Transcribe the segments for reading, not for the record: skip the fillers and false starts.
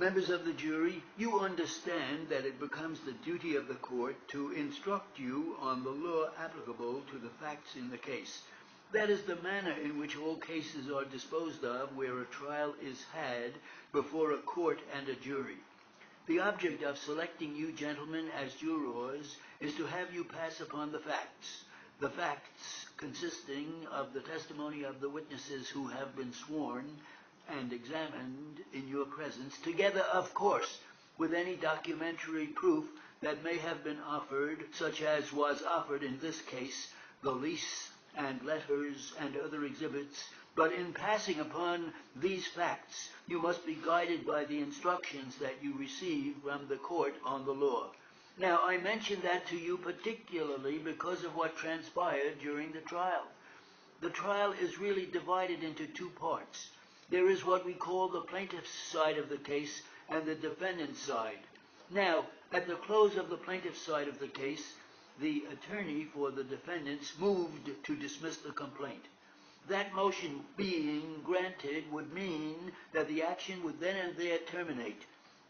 Members of the jury, you understand that it becomes the duty of the court to instruct you on the law applicable to the facts in the case. That is the manner in which all cases are disposed of where a trial is had before a court and a jury. The object of selecting you gentlemen as jurors is to have you pass upon the facts consisting of the testimony of the witnesses who have been sworn and examined in your presence, together, of course, with any documentary proof that may have been offered, such as was offered in this case, the lease and letters and other exhibits. But in passing upon these facts, you must be guided by the instructions that you receive from the court on the law. Now, I mention that to you particularly because of what transpired during the trial. The trial is really divided into two parts. There is what we call the plaintiff's side of the case and the defendant's side. Now, at the close of the plaintiff's side of the case, the attorney for the defendants moved to dismiss the complaint. That motion being granted would mean that the action would then and there terminate.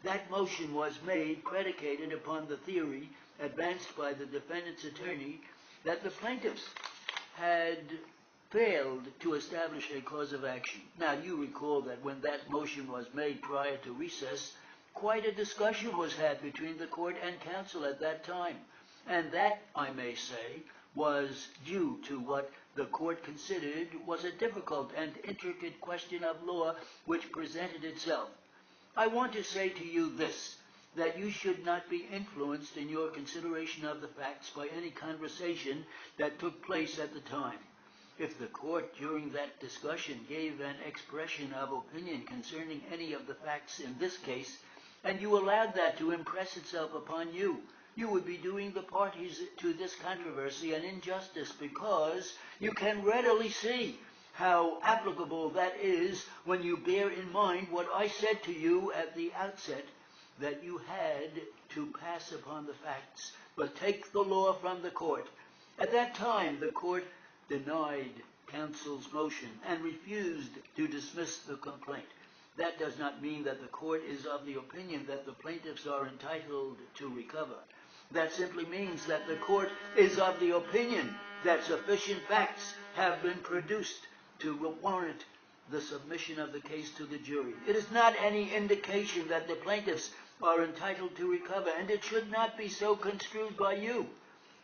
That motion was made predicated upon the theory advanced by the defendant's attorney that the plaintiffs had failed to establish a cause of action. Now, you recall that when that motion was made prior to recess, quite a discussion was had between the court and counsel at that time. And that, I may say, was due to what the court considered was a difficult and intricate question of law which presented itself. I want to say to you this, that you should not be influenced in your consideration of the facts by any conversation that took place at the time. If the court during that discussion gave an expression of opinion concerning any of the facts in this case, and you allowed that to impress itself upon you, you would be doing the parties to this controversy an injustice, because you can readily see how applicable that is when you bear in mind what I said to you at the outset, that you had to pass upon the facts, but take the law from the court. At that time, the court denied counsel's motion and refused to dismiss the complaint. That does not mean that the court is of the opinion that the plaintiffs are entitled to recover. That simply means that the court is of the opinion that sufficient facts have been produced to warrant the submission of the case to the jury. It is not any indication that the plaintiffs are entitled to recover, and it should not be so construed by you.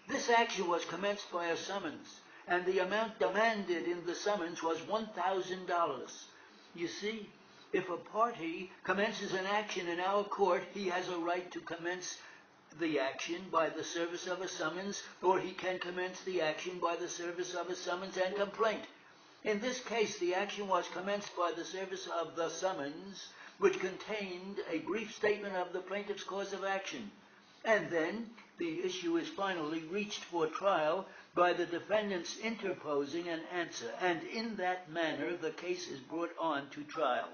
This action was commenced by a summons, and the amount demanded in the summons was $1,000. You see, if a party commences an action in our court, he has a right to commence the action by the service of a summons, or he can commence the action by the service of a summons and complaint. In this case, the action was commenced by the service of the summons, which contained a brief statement of the plaintiff's cause of action. And then the issue is finally reached for trial by the defendants interposing an answer, and in that manner the case is brought on to trial.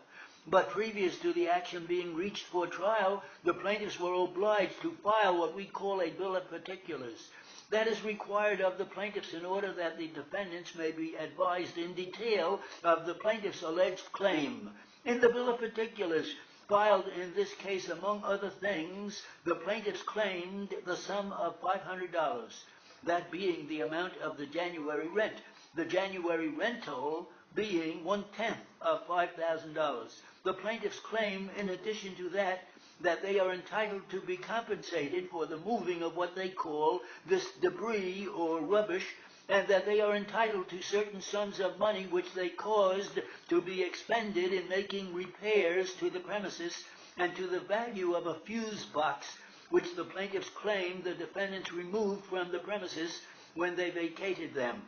But previous to the action being reached for trial, the plaintiffs were obliged to file what we call a bill of particulars. That is required of the plaintiffs in order that the defendants may be advised in detail of the plaintiff's alleged claim. In the bill of particulars, filed in this case, among other things, the plaintiffs claimed the sum of $500, that being the amount of the January rent, the January rental being 1/10 of $5,000. The plaintiffs claim, in addition to that, that they are entitled to be compensated for the moving of what they call this debris or rubbish, and that they are entitled to certain sums of money which they caused to be expended in making repairs to the premises, and to the value of a fuse box which the plaintiffs claim the defendants removed from the premises when they vacated them.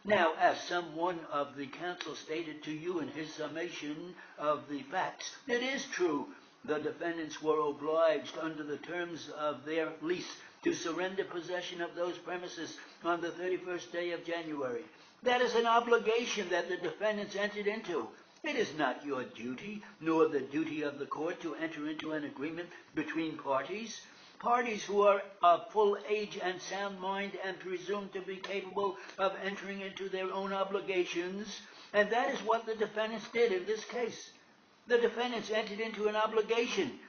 Now, as someone of the counsel stated to you in his summation of the facts, it is true the defendants were obliged under the terms of their lease to surrender possession of those premises on the 31st day of January. That is an obligation that the defendants entered into. It is not your duty, nor the duty of the court, to enter into an agreement between parties who are of full age and sound mind and presumed to be capable of entering into their own obligations, and that is what the defendants did in this case. The defendants entered into an obligation